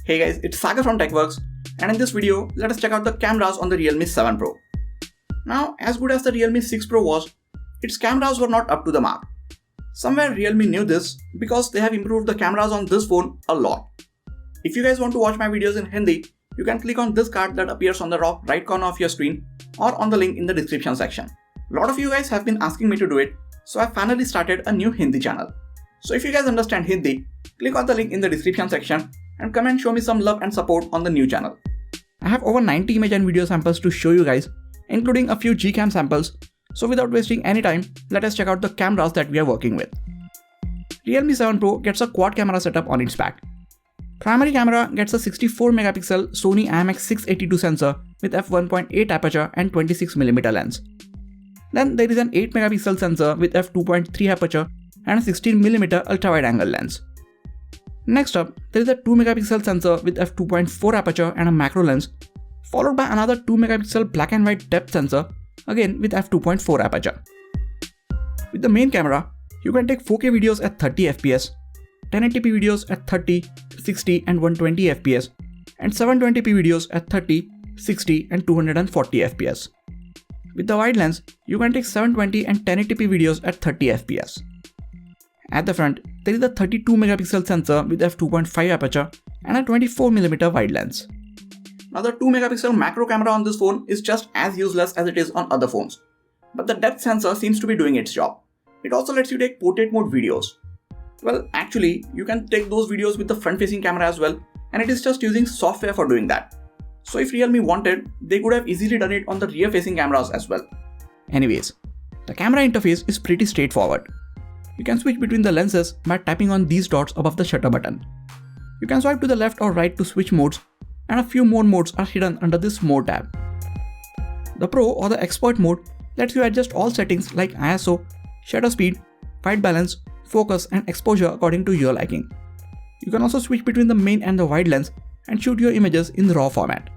Hey guys, it's Sagar from TechWorks, and in this video, let us check out the cameras on the Realme 7 Pro. Now, as good as the Realme 6 Pro was, its cameras were not up to the mark. Somewhere Realme knew this because they have improved the cameras on this phone a lot. If you guys want to watch my videos in Hindi, you can click on this card that appears on the right corner of your screen or on the link in the description section. A lot of you guys have been asking me to do it, so I finally started a new Hindi channel. So if you guys understand Hindi, click on the link in the description section and come and show me some love and support on the new channel. I have over 90 image and video samples to show you guys, including a few Gcam samples. So without wasting any time, let us check out the cameras that we are working with. Realme 7 Pro gets a quad camera setup on its back. Primary camera gets a 64 megapixel Sony IMX682 sensor with f1.8 aperture and 26mm lens. Then there is an 8 megapixel sensor with f2.3 aperture and a 16mm ultra-wide angle lens. Next up, there is a 2 megapixel sensor with f2.4 aperture and a macro lens, followed by another 2 megapixel black and white depth sensor, again with f2.4 aperture. With the main camera, you can take 4K videos at 30 fps, 1080p videos at 30, 60 and 120 fps, and 720p videos at 30, 60 and 240 fps. With the wide lens, you can take 720 and 1080p videos at 30 fps. At the front, there is a 32 megapixel sensor with f2.5 aperture and a 24mm wide lens. Now the 2 megapixel macro camera on this phone is just as useless as it is on other phones, but the depth sensor seems to be doing its job. It also lets you take portrait mode videos. Well, actually, you can take those videos with the front facing camera as well, and it is just using software for doing that. So if Realme wanted, they could have easily done it on the rear facing cameras as well. Anyways, the camera interface is pretty straightforward. You can switch between the lenses by tapping on these dots above the shutter button. You can swipe to the left or right to switch modes, and a few more modes are hidden under this More tab. The Pro or the Expert mode lets you adjust all settings like ISO, shutter speed, white balance, focus and exposure according to your liking. You can also switch between the main and the wide lens and shoot your images in the RAW format.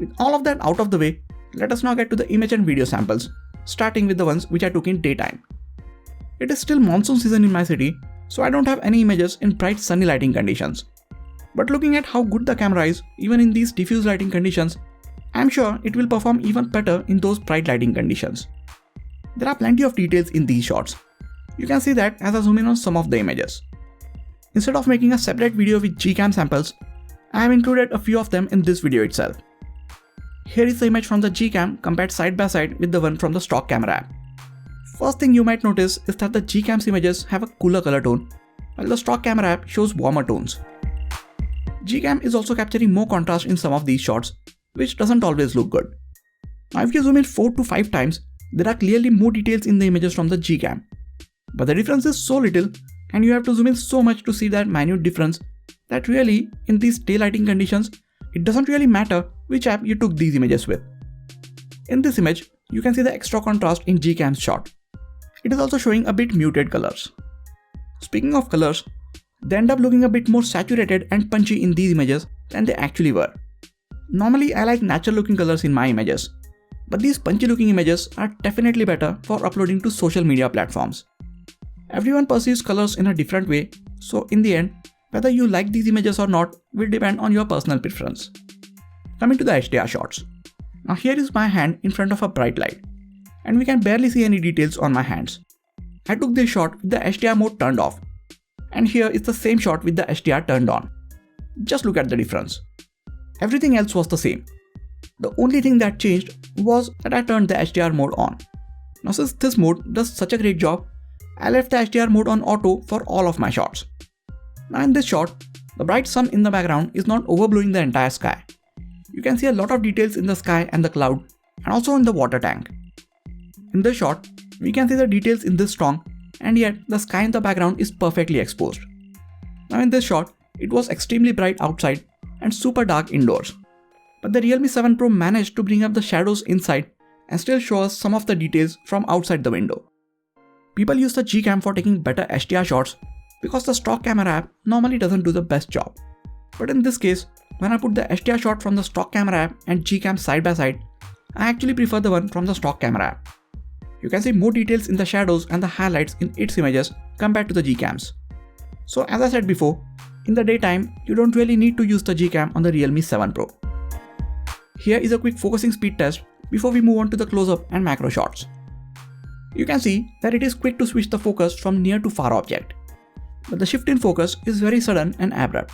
With all of that out of the way, let us now get to the image and video samples, starting with the ones which I took in daytime. It is still monsoon season in my city, so I don't have any images in bright sunny lighting conditions. But looking at how good the camera is even in these diffuse lighting conditions, I am sure it will perform even better in those bright lighting conditions. There are plenty of details in these shots. You can see that as I zoom in on some of the images. Instead of making a separate video with Gcam samples, I have included a few of them in this video itself. Here is the image from the Gcam compared side by side with the one from the stock camera app. First thing you might notice is that the Gcam's images have a cooler color tone, while the stock camera app shows warmer tones. Gcam is also capturing more contrast in some of these shots, which doesn't always look good. Now if you zoom in 4 to 5 times, there are clearly more details in the images from the Gcam. But the difference is so little, and you have to zoom in so much to see that minute difference, that really, in these daylighting conditions, it doesn't really matter which app you took these images with. In this image, you can see the extra contrast in Gcam's shot. It is also showing a bit muted colors. Speaking of colors, they end up looking a bit more saturated and punchy in these images than they actually were. Normally I like natural looking colors in my images, but these punchy looking images are definitely better for uploading to social media platforms. Everyone perceives colors in a different way, so in the end, whether you like these images or not will depend on your personal preference. Coming to the HDR shots. Now here is my hand in front of a bright light, and we can barely see any details on my hands. I took this shot with the HDR mode turned off, and here is the same shot with the HDR turned on. Just look at the difference. Everything else was the same. The only thing that changed was that I turned the HDR mode on. Now since this mode does such a great job, I left the HDR mode on auto for all of my shots. Now in this shot, the bright sun in the background is not overblowing the entire sky. You can see a lot of details in the sky and the cloud, and also in the water tank. In this shot, we can see the details in this strong, and yet the sky in the background is perfectly exposed. Now in this shot, it was extremely bright outside and super dark indoors. But the Realme 7 Pro managed to bring up the shadows inside and still show us some of the details from outside the window. People use the Gcam for taking better HDR shots because the stock camera app normally doesn't do the best job. But in this case, when I put the HDR shot from the stock camera app and Gcam side by side, I actually prefer the one from the stock camera app. You can see more details in the shadows and the highlights in its images compared to the Gcams. So as I said before, In the daytime, you don't really need to use the Gcam on the Realme 7 Pro. Here is a quick focusing speed test before we move on to the close-up and macro shots. You can see that it is quick to switch the focus from near to far object, but the shift in focus is very sudden and abrupt.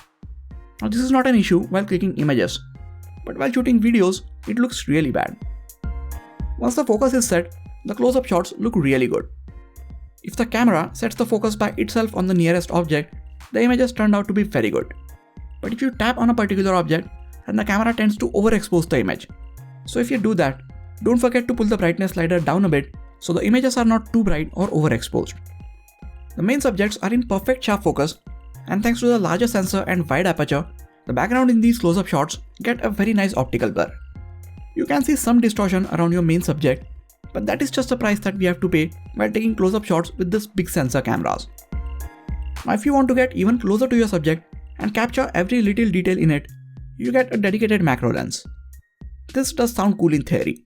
Now this is not an issue while clicking images, but while shooting videos, it looks really bad. Once the focus is set, the close-up shots look really good. If the camera sets the focus by itself on the nearest object, the images turned out to be very good. But if you tap on a particular object, then the camera tends to overexpose the image. So if you do that, don't forget to pull the brightness slider down a bit so the images are not too bright or overexposed. The main subjects are in perfect sharp focus, and thanks to the larger sensor and wide aperture, the background in these close-up shots get a very nice optical blur. You can see some distortion around your main subject, but that is just the price that we have to pay while taking close-up shots with this big sensor cameras. Now if you want to get even closer to your subject and capture every little detail in it, you get a dedicated macro lens. This does sound cool in theory,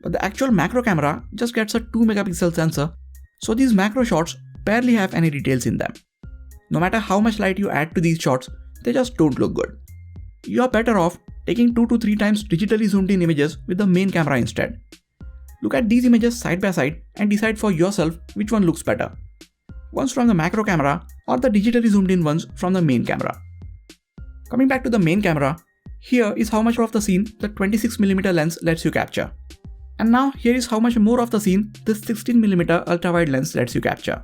but the actual macro camera just gets a 2 megapixel sensor, so these macro shots barely have any details in them. No matter how much light you add to these shots, they just don't look good. You are better off taking 2 to 3 times digitally zoomed in images with the main camera instead. Look at these images side by side and decide for yourself which one looks better. Ones from the macro camera or the digitally zoomed in ones from the main camera. Coming back to the main camera, here is how much of the scene the 26mm lens lets you capture. And now here is how much more of the scene this 16mm ultra-wide lens lets you capture.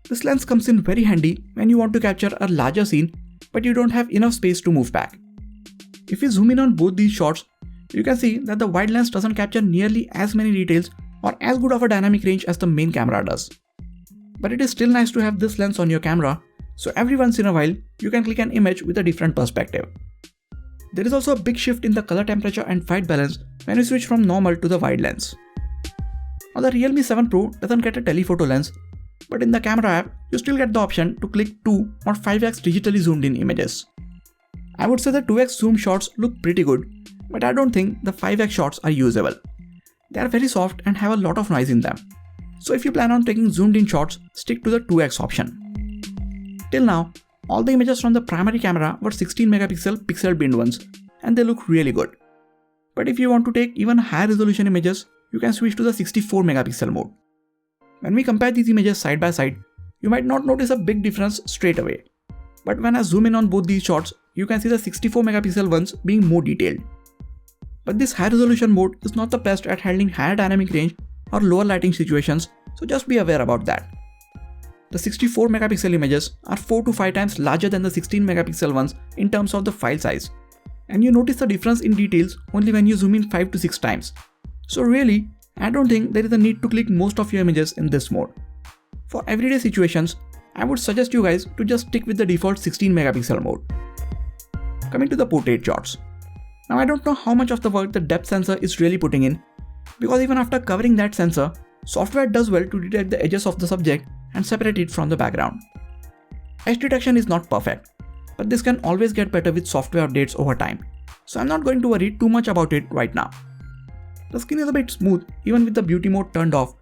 This lens comes in very handy when you want to capture a larger scene but you don't have enough space to move back. If you zoom in on both these shots, you can see that the wide lens doesn't capture nearly as many details or as good of a dynamic range as the main camera does. But it is still nice to have this lens on your camera, so every once in a while you can click an image with a different perspective. There is also a big shift in the color temperature and white balance when you switch from normal to the wide lens. Now the Realme 7 Pro doesn't get a telephoto lens, but in the camera app you still get the option to click 2 or 5x digitally zoomed in images. I would say the 2x zoom shots look pretty good, but I don't think the 5x shots are usable. They are very soft and have a lot of noise in them. So if you plan on taking zoomed in shots, stick to the 2x option. Till now, all the images from the primary camera were 16 megapixel pixel binned ones, and they look really good. But if you want to take even higher resolution images, you can switch to the 64 megapixel mode. When we compare these images side by side, you might not notice a big difference straight away. But when I zoom in on both these shots, you can see the 64 megapixel ones being more detailed. But this high resolution mode is not the best at handling higher dynamic range or lower lighting situations, so just be aware about that. The 64 megapixel images are 4 to 5 times larger than the 16 megapixel ones in terms of the file size, and you notice the difference in details only when you zoom in 5 to 6 times. So really, I don't think there is a need to click most of your images in this mode. For everyday situations, I would suggest you guys to just stick with the default 16 megapixel mode. Coming to the portrait shots. Now I don't know how much of the work the depth sensor is really putting in, because even after covering that sensor, software does well to detect the edges of the subject and separate it from the background. Edge detection is not perfect, but this can always get better with software updates over time, so I'm not going to worry too much about it right now. The skin is a bit smooth even with the beauty mode turned off.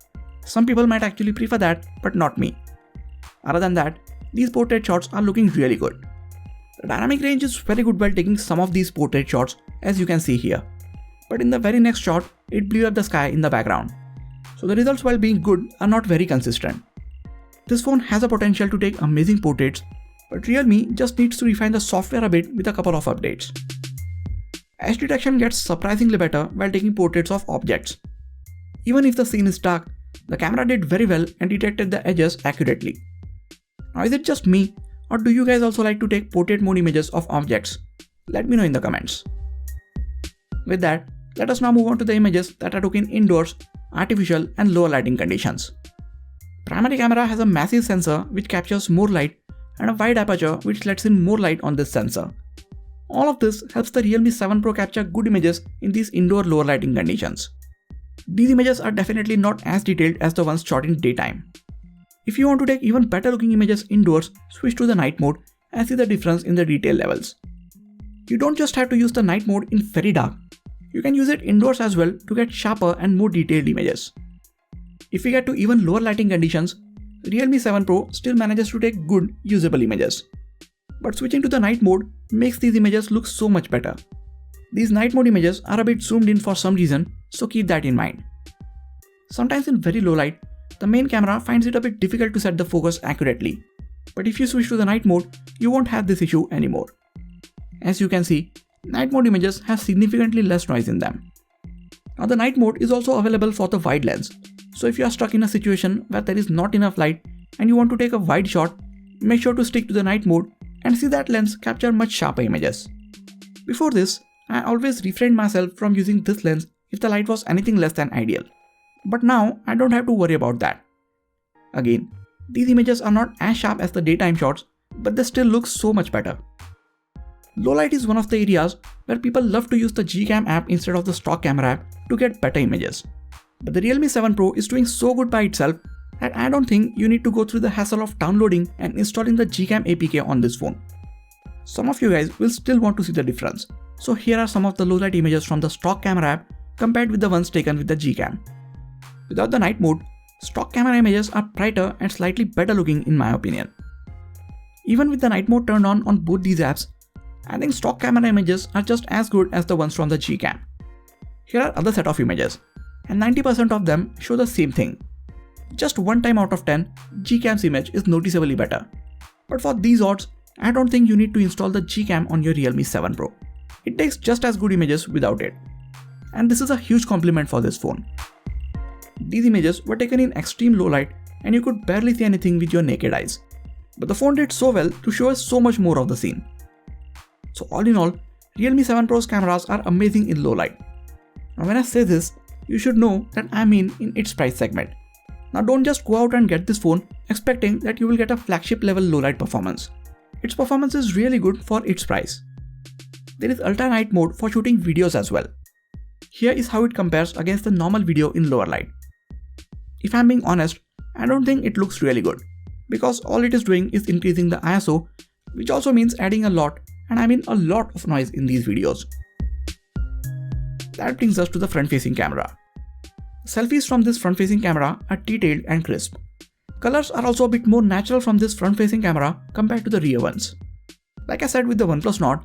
Some people might actually prefer that, but not me. Other than that, these portrait shots are looking really good. The dynamic range is very good while taking some of these portrait shots, as you can see here. But in the very next shot, it blew up the sky in the background. So the results, while being good, are not very consistent. This phone has a potential to take amazing portraits, but Realme just needs to refine the software a bit with a couple of updates. Edge detection gets surprisingly better while taking portraits of objects. Even if the scene is dark, the camera did very well and detected the edges accurately. Now is it just me, or do you guys also like to take portrait mode images of objects? Let me know in the comments. With that, let us now move on to the images that are taken indoors, artificial and lower lighting conditions. Primary camera has a massive sensor which captures more light and a wide aperture which lets in more light on this sensor. All of this helps the Realme 7 Pro capture good images in these indoor lower lighting conditions. These images are definitely not as detailed as the ones shot in daytime. If you want to take even better looking images indoors, switch to the night mode and see the difference in the detail levels. You don't just have to use the night mode in very dark, you can use it indoors as well to get sharper and more detailed images. If we get to even lower lighting conditions, Realme 7 Pro still manages to take good, usable images. but switching to the night mode makes these images look so much better. These night mode images are a bit zoomed in for some reason, so keep that in mind. Sometimes in very low light, the main camera finds it a bit difficult to set the focus accurately. But if you switch to the night mode, you won't have this issue anymore. As you can see, night mode images have significantly less noise in them. Now the night mode is also available for the wide lens. So if you are stuck in a situation where there is not enough light and you want to take a wide shot, make sure to stick to the night mode and see that lens capture much sharper images. Before this, I always refrained myself from using this lens if the light was anything less than ideal. But now I don't have to worry about that. Again, these images are not as sharp as the daytime shots, but they still look so much better. Low light is one of the areas where people love to use the Gcam app instead of the stock camera app to get better images. But the Realme 7 Pro is doing so good by itself that I don't think you need to go through the hassle of downloading and installing the Gcam APK on this phone. Some of you guys will still want to see the difference, so here are some of the low light images from the stock camera app compared with the ones taken with the Gcam. Without the night mode, stock camera images are brighter and slightly better looking in my opinion. Even with the night mode turned on both these apps, I think stock camera images are just as good as the ones from the Gcam. Here are other set of images, and 90% of them show the same thing. Just one time out of 10, Gcam's image is noticeably better. But for these odds, I don't think you need to install the Gcam on your Realme 7 Pro. It takes just as good images without it. And this is a huge compliment for this phone. These images were taken in extreme low light and you could barely see anything with your naked eyes. But the phone did so well to show us so much more of the scene. So all in all, Realme 7 Pro's cameras are amazing in low light. Now when I say this, you should know that I mean in its price segment. Now don't just go out and get this phone expecting that you will get a flagship level low light performance. Its performance is really good for its price. There is ultra night mode for shooting videos as well. Here is how it compares against the normal video in lower light. If I'm being honest, I don't think it looks really good, because all it is doing is increasing the ISO, which also means adding a lot, and I mean a lot of noise in these videos. That brings us to the front-facing camera. Selfies from this front-facing camera are detailed and crisp. Colors are also a bit more natural from this front-facing camera compared to the rear ones. Like I said with the OnePlus Nord,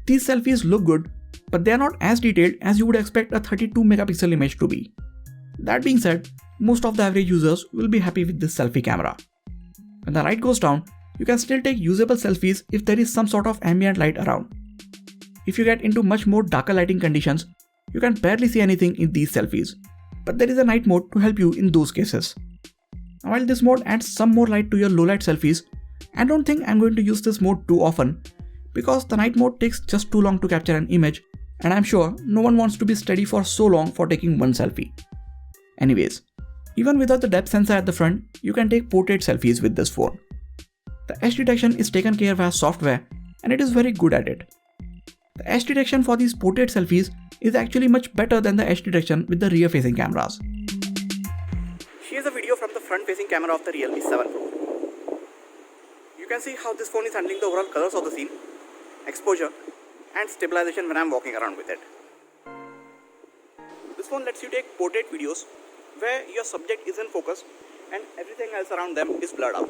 these selfies look good, but they are not as detailed as you would expect a 32 megapixel image to be. That being said, most of the average users will be happy with this selfie camera. When the light goes down, you can still take usable selfies if there is some sort of ambient light around. If you get into much more darker lighting conditions, you can barely see anything in these selfies, but there is a night mode to help you in those cases. Now, while this mode adds some more light to your low light selfies, I don't think I'm going to use this mode too often, because the night mode takes just too long to capture an image, and I'm sure no one wants to be steady for so long for taking one selfie. Anyways, even without the depth sensor at the front, you can take portrait selfies with this phone. The edge detection is taken care of via software, and it is very good at it. The edge detection for these portrait selfies is actually much better than the edge detection with the rear facing cameras. Here's a video from the front facing camera of the Realme 7 Pro. You can see how this phone is handling the overall colors of the scene, exposure, and stabilization when I'm walking around with it. This phone lets you take portrait videos where your subject is in focus and everything else around them is blurred out.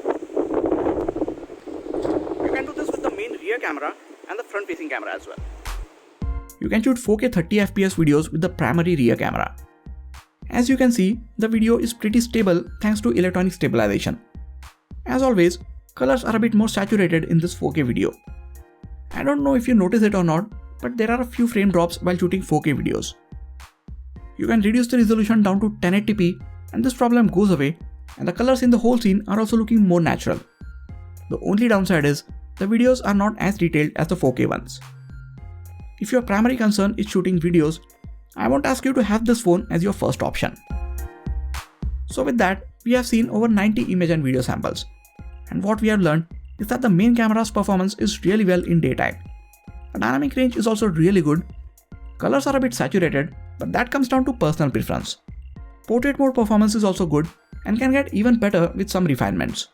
You can do this with the main rear camera and the front facing camera as well. You can shoot 4K 30fps videos with the primary rear camera. As you can see, the video is pretty stable thanks to electronic stabilization. As always, colors are a bit more saturated in this 4K video. I don't know if you notice it or not, but there are a few frame drops while shooting 4K videos. You can reduce the resolution down to 1080p and this problem goes away, and the colors in the whole scene are also looking more natural. The only downside is the videos are not as detailed as the 4K ones. If your primary concern is shooting videos, I won't ask you to have this phone as your first option. So with that, we have seen over 90 image and video samples. And what we have learned is that the main camera's performance is really well in daytime. The dynamic range is also really good. Colors are a bit saturated, but that comes down to personal preference. Portrait mode performance is also good and can get even better with some refinements.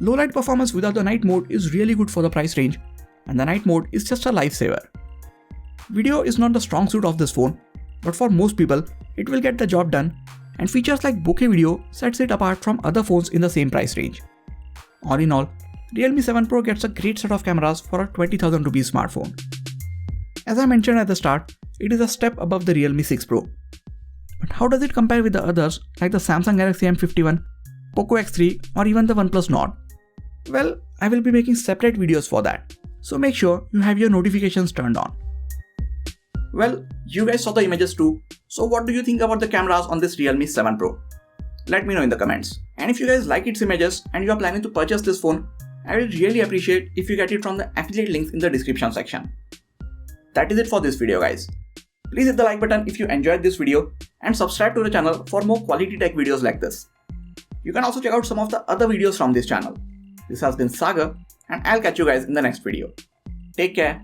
Low light performance without the night mode is really good for the price range, and the night mode is just a lifesaver. Video is not the strong suit of this phone, but for most people, it will get the job done, and features like bokeh video sets it apart from other phones in the same price range. All in all, Realme 7 Pro gets a great set of cameras for a 20,000 rupees smartphone. As I mentioned at the start, it is a step above the Realme 6 Pro. But how does it compare with the others like the Samsung Galaxy M51, Poco X3 or even the OnePlus Nord? Well, I will be making separate videos for that, so make sure you have your notifications turned on. Well, you guys saw the images too, so what do you think about the cameras on this Realme 7 Pro? Let me know in the comments. And if you guys like its images and you are planning to purchase this phone, I will really appreciate if you get it from the affiliate links in the description section. That is it for this video guys. Please hit the like button if you enjoyed this video and subscribe to the channel for more quality tech videos like this. You can also check out some of the other videos from this channel. This has been Sagar and I'll catch you guys in the next video. Take care.